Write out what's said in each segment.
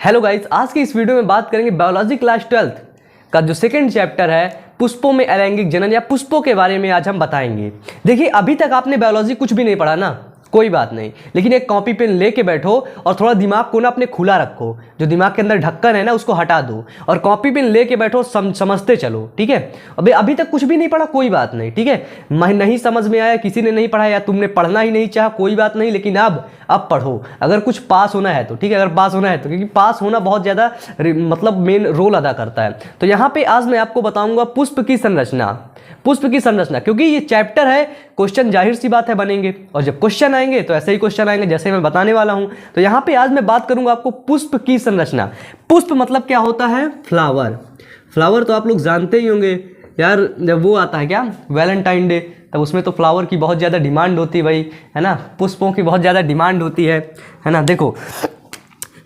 Hello guys, आज की इस वीडियो में बात करेंगे बायोलॉजी क्लास 12th का जो सेकंड चैप्टर है पुष्पों में अलैंगिक जनन या पुष्पों के बारे में आज हम बताएंगे। देखिए, अभी तक आपने बायोलॉजी कुछ भी नहीं पढ़ा ना, कोई बात नहीं, लेकिन एक कॉपी पेन लेके बैठो और थोड़ा दिमाग को ना अपने खुला रखो। जो दिमाग के अंदर ढक्कन है ना उसको हटा दो और कॉपी पेन लेके बैठो, समझते चलो, ठीक है। अभी तक कुछ भी नहीं पढ़ा, कोई बात नहीं, ठीक है। नहीं समझ में आया, किसी ने नहीं पढ़ा या तुमने पढ़ना ही नहीं चाहा, कोई बात नहीं, लेकिन अब पढ़ो अगर कुछ पास होना है तो, ठीक है। अगर पास होना है तो, क्योंकि पास होना बहुत ज़्यादा मतलब मेन रोल अदा करता है। तो यहाँ पे आज मैं आपको बताऊंगा पुष्प की संरचना, क्योंकि ये चैप्टर है, क्वेश्चन जाहिर सी बात है बनेंगे, और जब क्वेश्चन आएंगे तो ऐसे ही क्वेश्चन आएंगे जैसे मैं बताने वाला हूं। तो यहाँ पे आज मैं बात करूंगा आपको पुष्प की संरचना। पुष्प मतलब क्या होता है? फ्लावर तो आप लोग जानते ही होंगे यार, जब वो आता है क्या वैलेंटाइन डे, तब उसमें तो फ्लावर की बहुत ज़्यादा डिमांड होती है भाई, है ना। पुष्पों की बहुत ज़्यादा डिमांड होती है ना। देखो,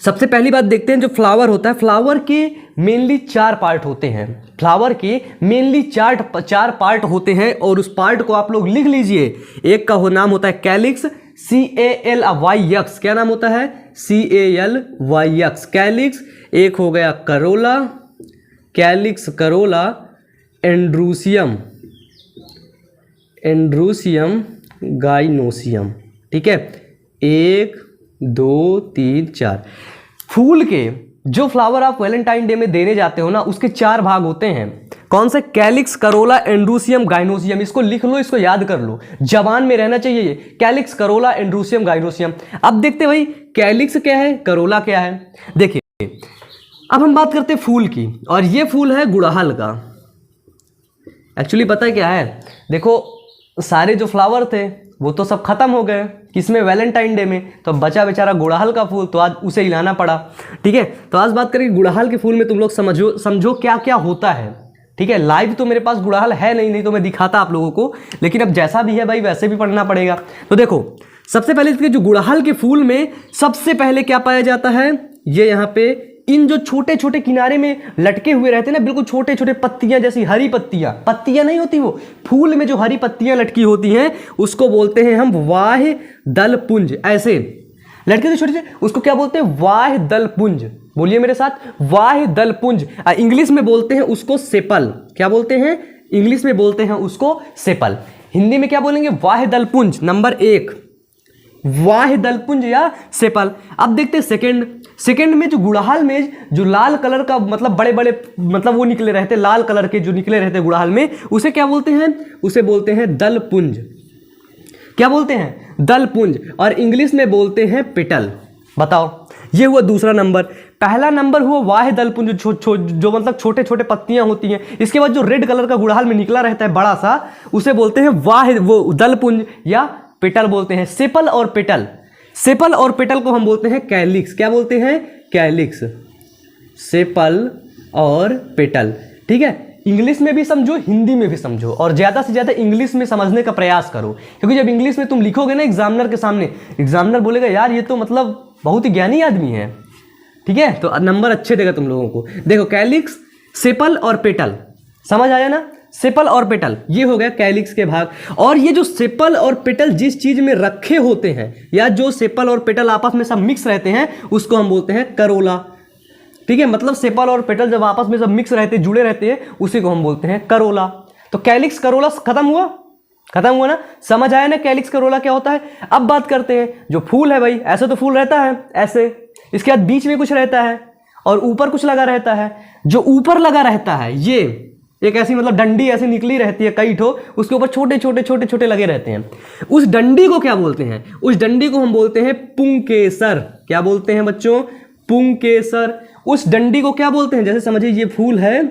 सबसे पहली बात देखते हैं, जो फ्लावर होता है, फ्लावर के मेनली 4 पार्ट होते हैं। फ्लावर के मेनली चार पार्ट होते हैं और उस पार्ट को आप लोग लिख लीजिए। एक का नाम होता है कैलिक्स, CALYX, क्या नाम होता है? CALYX, calyx. एक हो गया Corolla, calyx corolla, androecium gynoecium, ठीक है। 1 2 3 4 फूल के जो फ्लावर आप वैलेंटाइन डे में देने जाते हो ना, उसके 4 भाग होते हैं। कौन से? Calyx, corolla, androecium, gynoecium. इसको लिख लो, इसको याद कर लो, जबान में रहना चाहिए ये। Calyx, corolla, androecium, gynoecium. अब देखते भाई कैलिक्स क्या है, करोला क्या है। देखिए, अब हम बात करते हैं फूल की, और ये फूल है गुड़हल का। एक्चुअली पता है क्या है, देखो सारे जो फ्लावर थे वो तो सब खत्म हो गए, किसमें? वैलेंटाइन डे में। तो बचा बेचारा गुड़हल का फूल, तो आज उसे हिलाना पड़ा, ठीक है। तो आज बात करेंगे गुड़हल के फूल में। तुम लोग समझो क्या क्या होता है, ठीक है। लाइव तो मेरे पास गुड़हल है नहीं तो मैं दिखाता आप लोगों को, लेकिन अब जैसा भी है भाई वैसे भी पढ़ना पड़ेगा। तो देखो, सबसे पहले इसके जो गुड़हल के फूल में सबसे पहले क्या पाया जाता है, ये यहाँ पे इन जो छोटे छोटे किनारे में लटके हुए रहते हैं ना, बिल्कुल छोटे छोटे पत्तियां जैसी, हरी पत्तियां नहीं होती, वो फूल में जो हरी पत्तियां लटकी होती हैं उसको बोलते हैं हम वाह्य दल पुंज। ऐसे लटके थे छोटे छोटे, उसको क्या बोलते हैं? वाह्य दल पुंज। बोलिए मेरे साथ, वाह्य दल पुंज। इंग्लिश में बोलते हैं उसको सेपल। क्या बोलते हैं? इंग्लिश में बोलते हैं उसको सेपल। हिंदी में क्या बोलेंगे? वाह्य दल पुंज। नंबर 1 वाह्य दलपुंज या सेपल। अब देखते हैं सेकंड में जो गुड़हल में जो लाल कलर का मतलब बड़े बड़े मतलब वो निकले रहते, लाल कलर के जो निकले रहते गुड़हल में, उसे क्या बोलते हैं? उसे बोलते हैं दलपुंज। क्या बोलते हैं? दलपुंज। और इंग्लिश में बोलते हैं पेटल। बताओ, ये हुआ दूसरा नंबर। पहला नंबर हुआ वाह्य दलपुंज, जो मतलब छोटे छोटे पत्तियां होती हैं। इसके बाद जो रेड कलर का गुड़हल में निकला रहता है बड़ा सा, उसे बोलते हैं वाह्य वो दलपुंज या पेटल बोलते हैं। सेपल और पेटल को हम बोलते हैं कैलिक्स। क्या बोलते हैं? कैलिक्स। सेपल और पेटल, ठीक है। इंग्लिश में भी समझो, हिंदी में भी समझो, और ज़्यादा से ज़्यादा इंग्लिश में समझने का प्रयास करो, क्योंकि जब इंग्लिश में तुम लिखोगे ना एग्जामिनर के सामने, एग्जामिनर बोलेगा यार ये तो मतलब बहुत ही ज्ञानी आदमी है, ठीक है। तो नंबर अच्छे देगा तुम लोगों को। देखो, कैलिक्स, सेपल और पेटल, समझ आया ना? सेपल और पेटल, ये हो गया कैलिक्स के भाग। और ये जो सेपल और पेटल जिस चीज में रखे होते हैं, या जो सेपल और पेटल आपस में सब मिक्स रहते हैं, उसको हम बोलते हैं करोला, ठीक है। मतलब सेपल और पेटल जब आपस में सब मिक्स रहते, जुड़े रहते हैं, उसी को हम बोलते हैं करोला। तो कैलिक्स करोला खत्म हुआ ना? समझ आया ना कैलिक्स करोला क्या होता है? अब बात करते हैं जो फूल है भाई। ऐसे तो फूल रहता है ऐसे, इसके बाद बीच में कुछ रहता है और ऊपर कुछ लगा रहता है। जो ऊपर लगा रहता है ये एक ऐसी मतलब डंडी ऐसी निकली रहती है कई ठो, उसके ऊपर छोटे छोटे लगे रहते हैं। उस डंडी को क्या बोलते हैं? उस डंडी को हम बोलते हैं पुंकेसर। क्या बोलते हैं बच्चों? पुंकेसर। उस डंडी को क्या बोलते हैं? जैसे समझिए ये फूल है,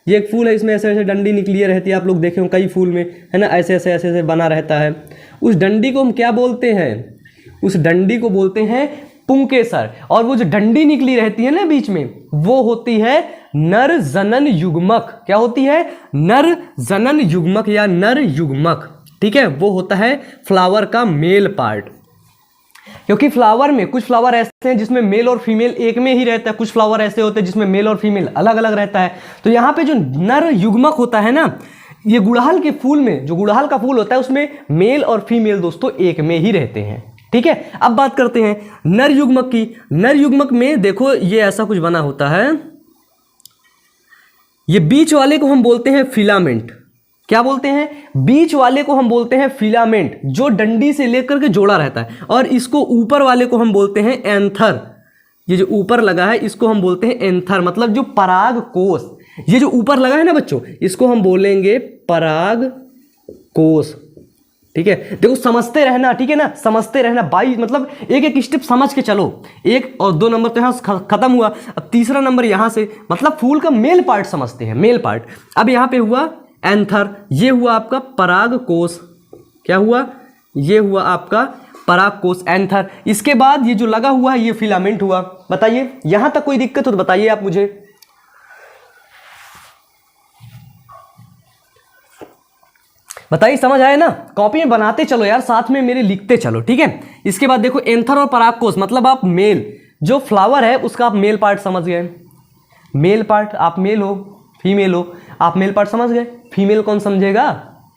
ये एक फूल है, इसमें ऐसे ऐसे डंडी निकली रहती है, आप लोग देखे हो कई फूल में, है ना, ऐसे ऐसे बना रहता है। उस डंडी को हम क्या बोलते हैं? उस डंडी को बोलते हैं पुंकेसर। और वो जो डंडी निकली रहती है ना बीच में, वो होती है नर जनन युग्मक। क्या होती है? नर जनन युग्मक या नर युग्मक, ठीक है। वो होता है फ्लावर का मेल पार्ट, क्योंकि फ्लावर में कुछ फ्लावर ऐसे हैं जिसमें मेल और फीमेल एक में ही रहता है, कुछ फ्लावर ऐसे होते हैं जिसमें मेल और फीमेल अलग अलग रहता है। तो यहाँ पे जो नर युग्मक होता है ना, ये गुड़हल के फूल में, जो गुड़हल का फूल होता है उसमें मेल और फीमेल दोस्तों एक में ही रहते हैं, ठीक है, अब बात करते हैं नर युग्मक की। नर युग्मक में देखो ये ऐसा कुछ बना होता है, ये बीच वाले को हम बोलते हैं फिलामेंट। क्या बोलते हैं? बीच वाले को हम बोलते हैं फिलामेंट, जो डंडी से लेकर के जोड़ा रहता है। और इसको ऊपर वाले को हम बोलते हैं एंथर। ये जो ऊपर लगा है इसको हम बोलते हैं एंथर, मतलब जो पराग कोष। ये जो ऊपर लगा है ना बच्चों, इसको हम बोलेंगे पराग कोष। ठीक है, देखो समझते रहना, ठीक है ना, समझते रहना। 22 मतलब एक एक स्टेप समझ के चलो। 1 और 2 नंबर तो यहाँ खत्म हुआ, अब तीसरा नंबर यहाँ से, मतलब फूल का मेल पार्ट समझते हैं, मेल पार्ट। अब यहाँ पे हुआ एंथर, ये हुआ आपका पराग कोष। क्या हुआ? ये हुआ आपका पराग कोष, एंथर। इसके बाद ये जो लगा हुआ है ये फिलामेंट हुआ। बताइए यहां तक कोई दिक्कत हो तो बताइए आप मुझे। बताइए, समझ आया ना? कॉपी में बनाते चलो यार, साथ में मेरे लिखते चलो, ठीक है। इसके बाद देखो एंथर और पराग कोष, मतलब आप मेल, जो फ्लावर है उसका आप मेल पार्ट समझ गए। मेल पार्ट, आप मेल हो फीमेल हो, आप मेल पार्ट समझ गए। फीमेल कौन समझेगा?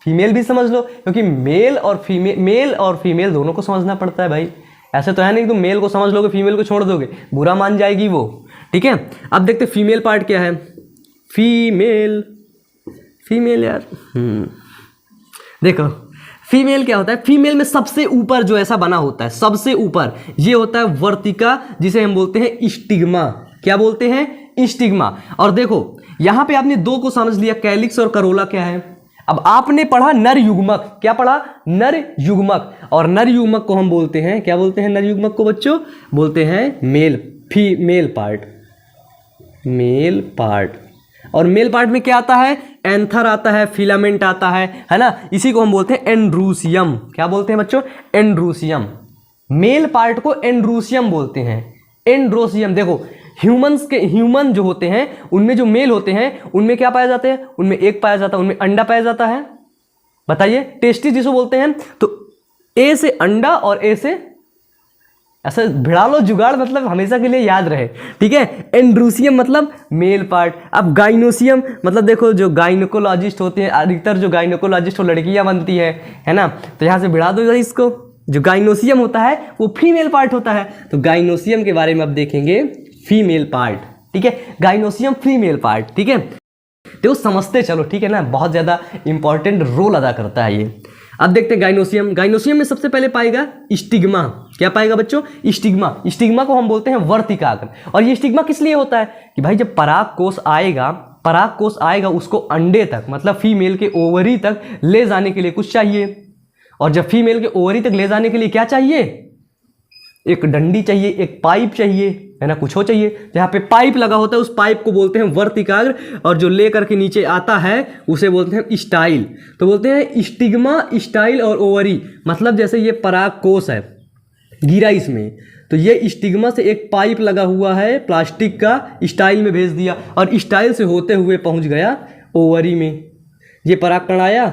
फीमेल भी समझ लो, क्योंकि मेल और फीमेल दोनों को समझना पड़ता है भाई। ऐसे तो है नहीं तुम मेल को समझ लोगे फीमेल को छोड़ दोगे, बुरा मान जाएगी वो, ठीक है। अब देखते फीमेल पार्ट क्या है। फीमेल यार, देखो फीमेल क्या होता है। फीमेल में सबसे ऊपर जो ऐसा बना होता है, सबसे ऊपर ये होता है वर्तिका, जिसे हम बोलते हैं स्टिग्मा। क्या बोलते हैं? स्टिग्मा। और देखो यहां पे आपने 2 को समझ लिया, कैलिक्स और करोला क्या है। अब आपने पढ़ा नर युग्मक। क्या पढ़ा? नर युग्मक। और नर युग्मक को हम बोलते हैं, क्या बोलते हैं नर युग्मक को बच्चों? बोलते हैं मेल पार्ट। Male part. और मेल पार्ट में क्या आता है? एंथर आता है, फिलामेंट आता है ना। इसी को हम बोलते हैं एंड्रूसियम। क्या बोलते हैं बच्चों? एंड्रूसियम। मेल पार्ट को एंड्रूसियम बोलते हैं। एंड्रोसियम। देखो ह्यूमन जो होते हैं उनमें जो मेल होते हैं उनमें क्या पाया जाता है? उनमें एग पाया जाता है, उनमें अंडा पाया जाता है। बताइए, टेस्टिस जिसको बोलते हैं। तो ए से अंडा और ए से ऐसा भिड़ा लो जुगाड़, मतलब हमेशा के लिए याद रहे, ठीक है। एंड्रूसियम मतलब मेल पार्ट। अब गाइनोसियम मतलब देखो जो गाइनोकोलॉजिस्ट होते हैं, अधिकतर जो गाइनोकोलॉजिस्ट वो लड़कियां बनती है ना, तो यहाँ से भिड़ा दो इसको। जो गाइनोसियम होता है वो फीमेल पार्ट होता है। तो गाइनोसियम के बारे में अब देखेंगे, फीमेल पार्ट, ठीक है। गाइनोसियम फीमेल पार्ट, ठीक है। तो समझते चलो, ठीक है ना, बहुत ज़्यादा इंपॉर्टेंट रोल अदा करता है ये। अब देखते हैं गाइनोसियम। गाइनोसियम में सबसे पहले पाएगा स्टिग्मा। क्या पाएगा बच्चों? स्टिग्मा। स्टिग्मा को हम बोलते हैं वर्तिकाग्र। और ये स्टिग्मा किस लिए होता है कि भाई जब पराग कोष आएगा उसको अंडे तक, मतलब फीमेल के ओवरी तक ले जाने के लिए कुछ चाहिए। और जब फीमेल के ओवरी तक ले जाने के लिए क्या चाहिए? एक डंडी चाहिए, एक पाइप चाहिए, है ना, कुछ हो चाहिए। जहाँ पे पाइप लगा होता है उस पाइप को बोलते हैं वर्तिकाग्र, और जो लेकर के नीचे आता है उसे बोलते हैं स्टाइल। तो बोलते हैं स्टिग्मा, स्टाइल और ओवरी। मतलब जैसे ये पराग कोष है, गिरा इसमें, तो ये स्टिग्मा से एक पाइप लगा हुआ है प्लास्टिक का, स्टाइल में भेज दिया, और स्टाइल से होते हुए पहुँच गया ओवरी में। ये परागकण आया,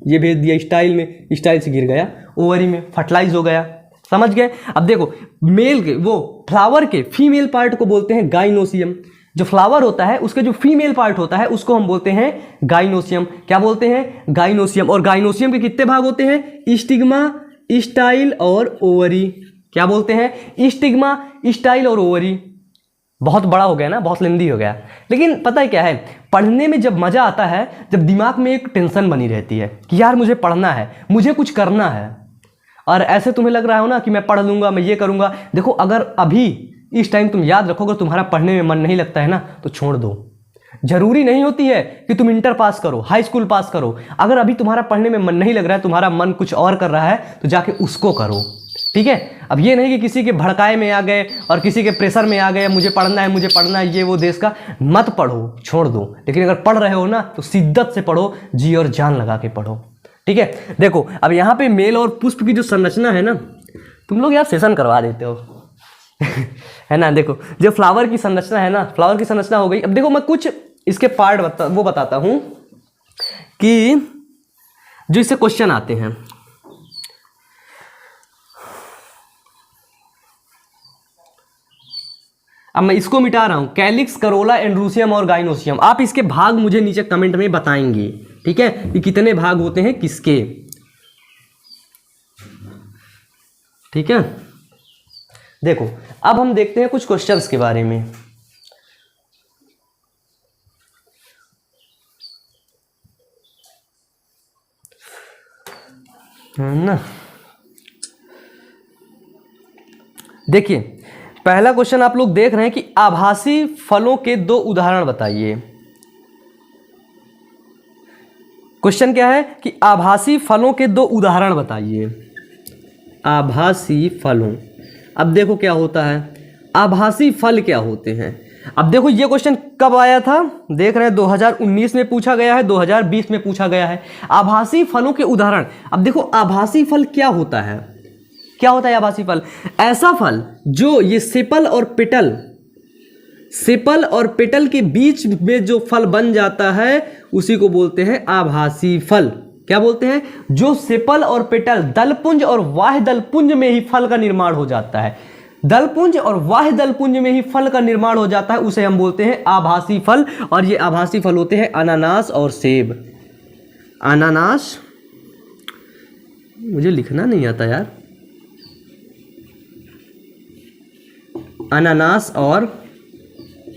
ये भेज दिया स्टाइल में, स्टाइल से गिर गया ओवरी में, फर्टिलाइज हो गया। समझ गए? अब देखो मेल के, वो फ्लावर के फीमेल पार्ट को बोलते हैं गाइनोसियम। जो फ्लावर होता है उसके जो फीमेल पार्ट होता है उसको हम बोलते हैं गाइनोसियम। क्या बोलते हैं? गाइनोसियम। और गाइनोसियम के कितने भाग होते हैं? स्टिग्मा, स्टाइल और ओवरी। क्या बोलते हैं? स्टिग्मा, स्टाइल और ओवरी। बहुत बड़ा हो गया ना, बहुत लेंदी हो गया, लेकिन पता है क्या है, पढ़ने में जब मजा आता है, जब दिमाग में एक टेंशन बनी रहती है कि यार मुझे पढ़ना है, मुझे कुछ करना है। और ऐसे तुम्हें लग रहा हो ना कि मैं पढ़ लूंगा, मैं ये करूंगा। देखो अगर अभी इस टाइम तुम याद रखोगे, तुम्हारा पढ़ने में मन नहीं लगता है ना, तो छोड़ दो। जरूरी नहीं होती है कि तुम इंटर पास करो, हाई स्कूल पास करो। अगर अभी तुम्हारा पढ़ने में मन नहीं लग रहा है, तुम्हारा मन कुछ और कर रहा है, तो जाके उसको करो, ठीक है। अब ये नहीं कि किसी के भड़काए में आ गए और किसी के प्रेशर में आ गए, मुझे पढ़ना है, ये वो देश का, मत पढ़ो, छोड़ दो। लेकिन अगर पढ़ रहे हो ना तो शिद्दत से पढ़ो, जी और जान लगा के पढ़ो, ठीक है। देखो अब यहाँ पे मेल और पुष्प की जो संरचना है ना, तुम लोग यार सेशन करवा देते हो है ना। देखो जो फ्लावर की संरचना है ना, फ्लावर की संरचना हो गई। अब देखो मैं कुछ इसके पार्ट बताता हूं कि जो इससे क्वेश्चन आते हैं। अब मैं इसको मिटा रहा हूं, कैलिक्स, करोला, एंड्रूसियम और गाइनोसियम। आप इसके भाग मुझे नीचे कमेंट में बताएंगे, ठीक है, कि कितने भाग होते हैं किसके, ठीक है, देखो अब हम देखते हैं कुछ क्वेश्चंस के बारे में। है ना, देखिए पहला क्वेश्चन आप लोग देख रहे हैं कि आभासी फलों के दो उदाहरण बताइए। क्वेश्चन क्या है कि आभासी फलों के दो उदाहरण बताइए। आभासी फलों, अब देखो क्या होता है, आभासी फल क्या होते हैं। अब देखो ये क्वेश्चन कब आया था, देख रहे हैं 2019 में पूछा गया है, 2020 में पूछा गया है। आभासी फलों के उदाहरण, अब देखो आभासी फल क्या होता है, क्या होता है आभासी फल? ऐसा फल जो ये सेपल और पेटल, सेपल और पेटल के बीच में जो फल बन जाता है उसी को बोलते हैं आभासी फल। क्या बोलते हैं? जो सेपल और पेटल, दलपुंज और वाह्य दलपुंज में ही फल का निर्माण हो जाता है, दलपुंज और वाह्य दलपुंज में ही फल का निर्माण हो जाता है, उसे हम बोलते हैं आभासी फल। और ये आभासी फल होते हैं अनानास और सेब। अनानास, मुझे लिखना नहीं आता यार, अनानास और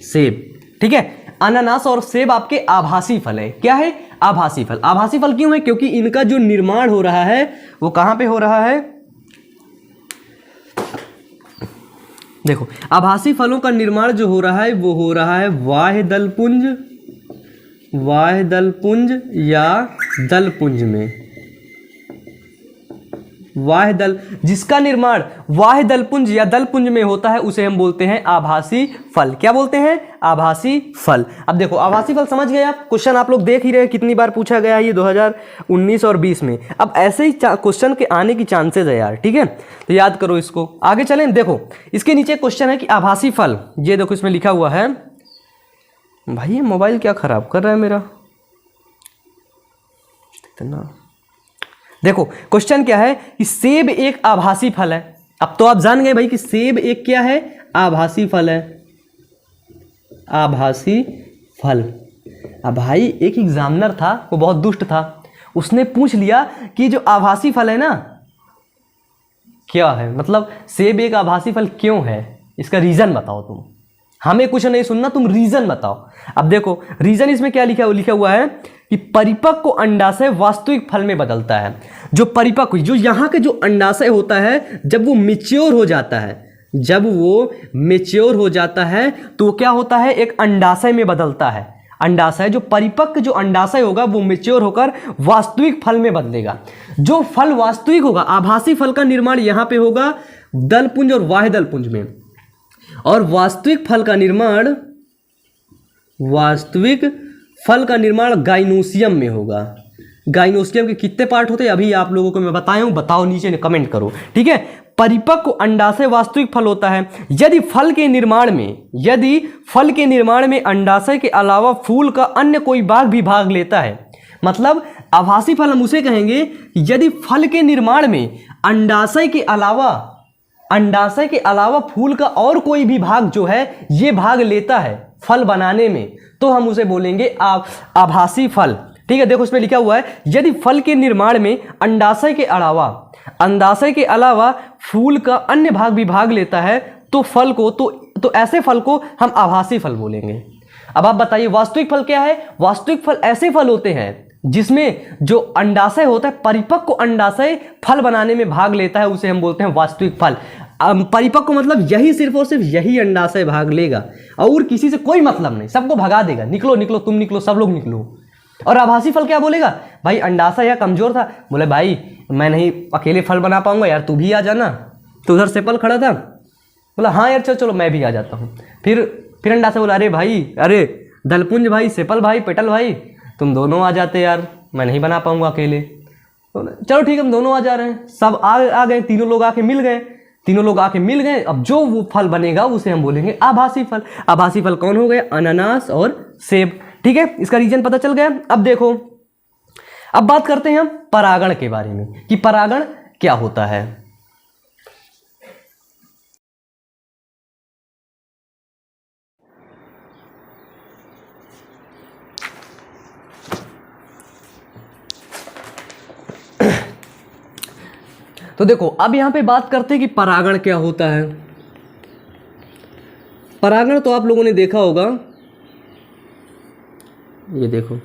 सेब, ठीक है। अनानास और सेब आपके आभासी फल है। क्या है? आभासी फल। आभासी फल क्यों है? क्योंकि इनका जो निर्माण हो रहा है वो कहां पे हो रहा है? देखो आभासी फलों का निर्माण जो हो रहा है वो हो रहा है वाह्य दलपुंज, वाह्य दलपुंज या दलपुंज में। वाह्य दल, जिसका निर्माण वाह्य दलपुंज या दलपुंज में होता है उसे हम बोलते हैं आभासी फल। क्या बोलते हैं? आभासी फल। अब देखो आभासी फल समझ गए आप, क्वेश्चन आप लोग देख ही रहे हैं कितनी बार पूछा गया है ये 2019 और 20 में। अब ऐसे ही क्वेश्चन के आने की चांसेस है यार, ठीक है, तो याद करो इसको। आगे चलें, देखो इसके नीचे क्वेश्चन है कि आभासी फल, ये देखो इसमें लिखा हुआ है, भाई ये मोबाइल क्या खराब कर रहा है मेरा इतना। देखो क्वेश्चन क्या है कि सेब एक आभासी फल है। अब तो आप जान गए भाई कि सेब एक क्या है? आभासी फल है, आभासी फल। अब भाई एक एग्जामिनर था, वो बहुत दुष्ट था, उसने पूछ लिया कि जो आभासी फल है ना क्या है, मतलब सेब एक आभासी फल क्यों है, इसका रीजन बताओ तुम। हमें कुछ नहीं सुनना, तुम रीजन बताओ। अब देखो रीजन इसमें क्या लिखा हुआ है कि परिपक्व अंडाशय वास्तविक फल में बदलता है। जो परिपक्व, जो यहाँ के जो अंडाशय होता है, जब वो मेच्योर हो जाता है, जब वो मेच्योर हो जाता है तो क्या होता है? एक अंडाशय में बदलता है। अंडाशय, जो परिपक्व जो अंडाशय होगा वो मेच्योर होकर वास्तविक फल में बदलेगा। जो फल वास्तविक होगा, आभासी फल का निर्माण यहाँ पे होगा दलपुंज और वाह्य दलपुंज में, और वास्तविक फल का निर्माण गाइनोसियम में होगा। गाइनोसियम के कितने पार्ट होते हैं अभी आप लोगों को मैं बताया हूं, बताओ नीचे कमेंट करो, ठीक है। परिपक्व अंडाशय वास्तविक फल होता है। यदि फल के निर्माण में अंडाशय के अलावा फूल का अन्य कोई भाग भी भाग लेता है, मतलब आभासी फल हम उसे कहेंगे यदि फल के निर्माण में अंडाशय के अलावा फूल का और कोई भी भाग जो है ये भाग लेता है फल बनाने में, तो हम उसे बोलेंगे आभासी फल, ठीक है। देखो इसमें लिखा हुआ है यदि फल के निर्माण में अंडाशय के अलावा फूल का अन्य भाग भी भाग लेता है तो फल को तो ऐसे फल को हम आभासी फल बोलेंगे। अब आप बताइए वास्तविक फल क्या है? वास्तविक फल ऐसे फल होते हैं जिसमें जो अंडाशय होता है, परिपक्व अंडाशय फल बनाने में भाग लेता है, उसे हम बोलते हैं वास्तविक फल। परिपक्व मतलब यही सिर्फ और सिर्फ यही अंडाशय भाग लेगा और किसी से कोई मतलब नहीं, सबको भगा देगा, निकलो निकलो तुम निकलो, सब लोग निकलो। और आभासी फल क्या बोलेगा? भाई अंडाशय या कमजोर था, बोले भाई मैं नहीं अकेले फल बना पाऊंगा यार, तू भी आ जाना। तो उधर सेपल खड़ा था, बोला हाँ यार चलो चलो मैं भी आ जाता हूँ। फिर अंडाशय बोला अरे भाई, अरे दलपुंज भाई, सेपल भाई, पेटल भाई, तुम दोनों आ जाते यार, मैं नहीं बना पाऊंगा अकेले। चलो ठीक है हम दोनों आ जा रहे हैं। सब आ गए, तीनों लोग आके मिल गए। अब जो वो फल बनेगा उसे हम बोलेंगे आभासी फल। आभासी फल कौन हो गए? अनानास और सेब, ठीक है। इसका रीजन पता चल गया। अब देखो, अब बात करते हैं हम परागण के बारे में कि परागण क्या होता है। तो देखो अब यहाँ पे बात करते हैं कि परागण क्या होता है। परागण तो आप लोगों ने देखा होगा, ये देखो,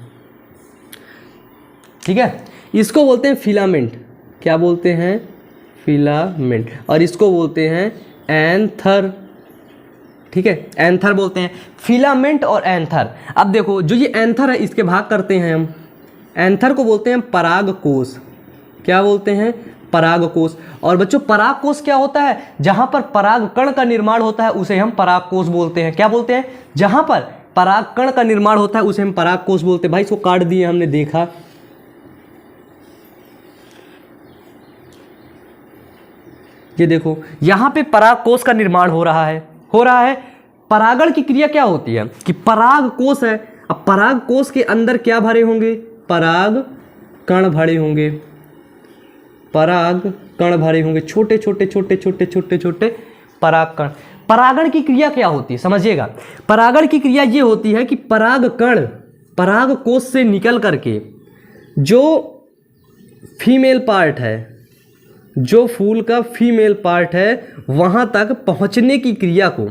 ठीक है, इसको बोलते हैं फिलामेंट। क्या बोलते हैं? फिलामेंट। और इसको बोलते हैं एंथर, ठीक है, एंथर बोलते हैं, फिलामेंट और एंथर। अब देखो जो ये एंथर है इसके भाग करते हैं हम, एंथर को बोलते हैं परागकोश। क्या बोलते हैं? परागकोश। और बच्चों परागकोश क्या होता है? जहां पर परागकण का निर्माण होता है उसे हम परागकोश बोलते हैं। क्या बोलते हैं? जहां पर परागकण का निर्माण होता है उसे हम परागकोश बोलते हैं। भाई इसको काट दिए हमने, देखा, ये देखो यहां पे परागकोश का निर्माण हो रहा है, परागण की क्रिया क्या होती है कि परागकोश है, अब परागकोश के अंदर क्या भरे होंगे? परागकण भरे होंगे, परागकण भरे होंगे, छोटे छोटे छोटे छोटे छोटे छोटे परागकण। परागण की क्रिया क्या होती है समझिएगा। परागण की क्रिया ये होती है कि परागकण परागकोश से निकल करके जो फीमेल पार्ट है, जो फूल का फीमेल पार्ट है, वहां तक पहुंचने की क्रिया को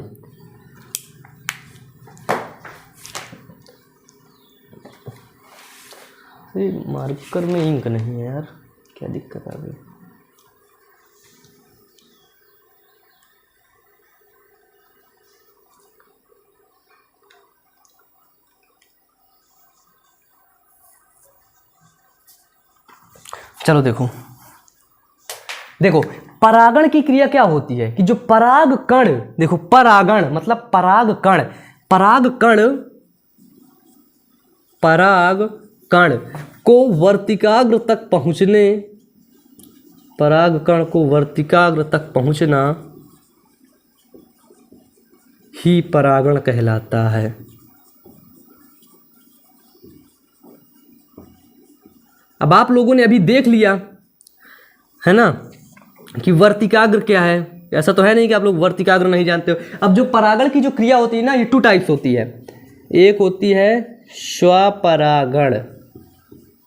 मार्कर में इंक नहीं है यार, क्या दिक्कत आ गई। चलो देखो परागण की क्रिया क्या होती है कि जो परागकण, देखो परागण मतलब परागकण, परागकण को वर्तिकाग्र तक पहुंचने, परागकण को वर्तिकाग्र तक पहुंचना ही परागण कहलाता है। अब आप लोगों ने अभी देख लिया है ना कि वर्तिकाग्र क्या है। ऐसा तो है नहीं कि आप लोग वर्तिकाग्र नहीं जानते हो। अब जो परागण की जो क्रिया होती है ना, ये 2 टाइप्स होती है। एक होती है स्वपरागण,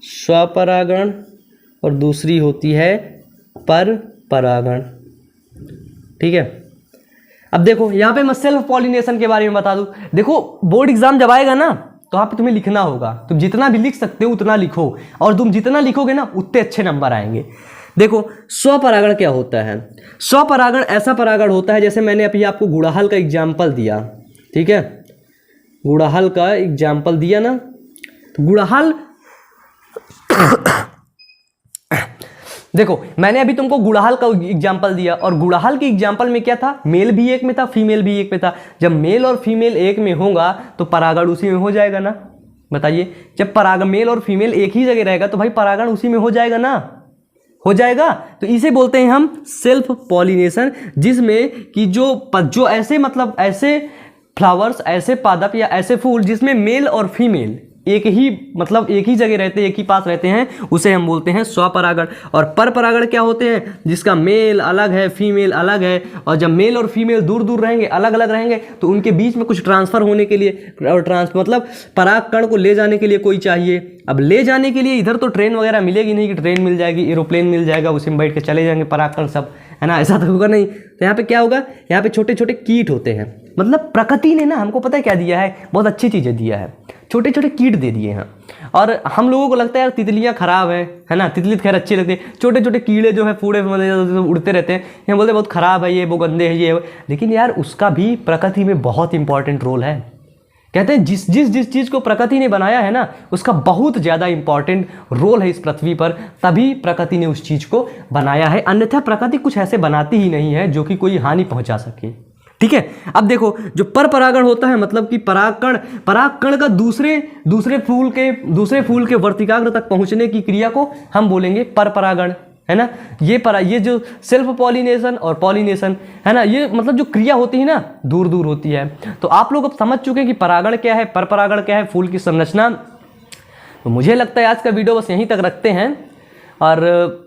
स्वपरागण, और दूसरी होती है परपरागण, ठीक है। अब देखो यहाँ पे मैं सेल्फ पॉलिनेशन के बारे में बता दूं। देखो बोर्ड एग्जाम जब आएगा ना तो वहाँ पे तुम्हें लिखना होगा, तुम जितना भी लिख सकते हो उतना लिखो, और तुम जितना लिखोगे ना उतने अच्छे नंबर आएंगे। देखो स्वपरागण क्या होता है? स्वपरागण ऐसा परागण होता है, जैसे मैंने अभी आपको गुड़हल का एग्जाम्पल दिया, ठीक है, गुड़हल का एग्जाम्पल दिया ना, तो गुड़हल देखो मैंने अभी तुमको गुड़हल का एग्जाम्पल दिया, और गुड़हल के एग्जाम्पल में क्या था? मेल भी एक में था, फीमेल भी एक में था। जब मेल और फीमेल एक में होगा तो परागण उसी में हो जाएगा ना। बताइए, जब परागण मेल और फीमेल एक ही जगह रहेगा तो भाई परागण उसी में हो जाएगा ना, हो जाएगा। तो इसे बोलते हैं हम सेल्फ पॉलिनेशन, जिसमें कि जो ऐसे मतलब ऐसे फ्लावर्स, ऐसे पादप या ऐसे फूल जिसमें मेल और फीमेल एक ही मतलब एक ही जगह रहते हैं, एक ही पास रहते हैं, उसे हम बोलते हैं स्वपरागण। और परपरागण क्या होते हैं? जिसका मेल अलग है, फीमेल अलग है, और जब मेल और फीमेल दूर दूर रहेंगे, अलग अलग रहेंगे, तो उनके बीच में कुछ ट्रांसफर होने के लिए, और मतलब परागकण को ले जाने के लिए कोई चाहिए। अब ले जाने के लिए इधर तो ट्रेन वगैरह मिलेगी नहीं कि ट्रेन मिल जाएगी, एरोप्लेन मिल जाएगा, उसी में बैठ के चले जाएंगे परागकण सब, है ना, ऐसा तो होगा नहीं। तो यहाँ पे क्या होगा? यहाँ पे छोटे छोटे कीट होते हैं। मतलब प्रकृति ने ना हमको पता है क्या दिया है? बहुत अच्छी चीज़ें दिया है, छोटे छोटे कीट दे दिए हैं। और हम लोगों को लगता है यार तितलियाँ खराब है ना, तितली खैर अच्छी लगती है, छोटे छोटे कीड़े जो है फूड़े मतलब उड़ते रहते हैं, ये बोलते बहुत खराब है, ये वो गंदे है, ये। लेकिन यार उसका भी प्रकृति में बहुत इंपॉर्टेंट रोल है। कहते हैं जिस चीज़ को प्रकृति ने बनाया है ना, उसका बहुत ज़्यादा इंपॉर्टेंट रोल है इस पृथ्वी पर, तभी प्रकृति ने उस चीज़ को बनाया है। अन्यथा प्रकृति कुछ ऐसे बनाती ही नहीं है जो कि कोई हानि पहुंचा सके, ठीक है। अब देखो जो परपरागण होता है, मतलब कि परागकण का दूसरे फूल के वर्तिकाग्र तक पहुंचने की क्रिया को हम बोलेंगे परपरागण, है ना। ये जो सेल्फ पॉलिनेशन और पॉलिनेशन है ना, ये मतलब जो क्रिया होती है ना दूर दूर होती है। तो आप लोग अब समझ चुके हैं कि परागण क्या है, परपरागण क्या है, फूल की संरचना। तो मुझे लगता है आज का वीडियो बस यहीं तक रखते हैं, और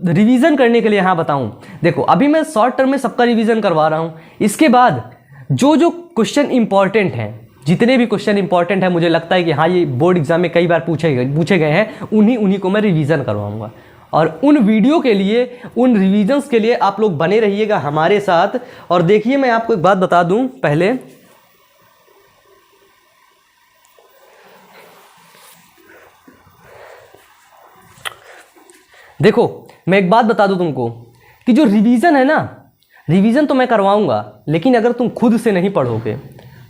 रिवीजन करने के लिए यहाँ बताऊँ, देखो अभी मैं शॉर्ट टर्म में सबका रिवीजन करवा रहा हूँ। इसके बाद जो क्वेश्चन इंपॉर्टेंट हैं, जितने भी क्वेश्चन इंपॉर्टेंट है, मुझे लगता है कि हाँ ये बोर्ड एग्जाम में कई बार पूछे गए हैं, उन्हीं को मैं रिवीजन करवाऊंगा। और उन वीडियो के लिए, उन रिवीजन्स के लिए आप लोग बने रहिएगा हमारे साथ। और देखिए मैं आपको एक बात बता दूं पहले, देखो मैं एक बात बता दूं तुमको कि जो रिवीजन है ना, रिवीजन तो मैं करवाऊंगा, लेकिन अगर तुम खुद से नहीं पढ़ोगे,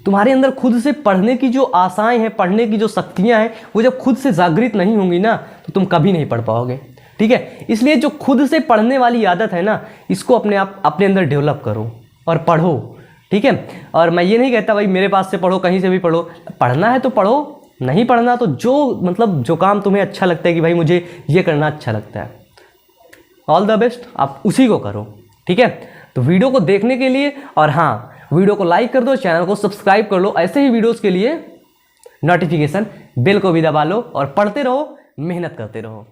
तुम्हारे अंदर खुद से पढ़ने की जो आशाएं हैं, पढ़ने की जो शक्तियां हैं, वो जब खुद से जागृत नहीं होंगी ना, तो तुम कभी नहीं पढ़ पाओगे। ठीक है, इसलिए जो खुद से पढ़ने वाली आदत है ना, इसको अपने अंदर डेवलप करो और पढ़ो। ठीक है, और मैं ये नहीं कहता भाई मेरे पास से पढ़ो, कहीं से भी पढ़ो, पढ़ना है तो पढ़ो, नहीं पढ़ना तो जो काम तुम्हें अच्छा लगता है कि भाई मुझे ये करना अच्छा लगता है, ऑल द बेस्ट, आप उसी को करो। ठीक है, तो वीडियो को देखने के लिए, और हाँ, वीडियो को लाइक कर दो, चैनल को सब्सक्राइब कर लो, ऐसे ही वीडियोस के लिए नोटिफिकेशन बेल को भी दबा लो, और पढ़ते रहो, मेहनत करते रहो।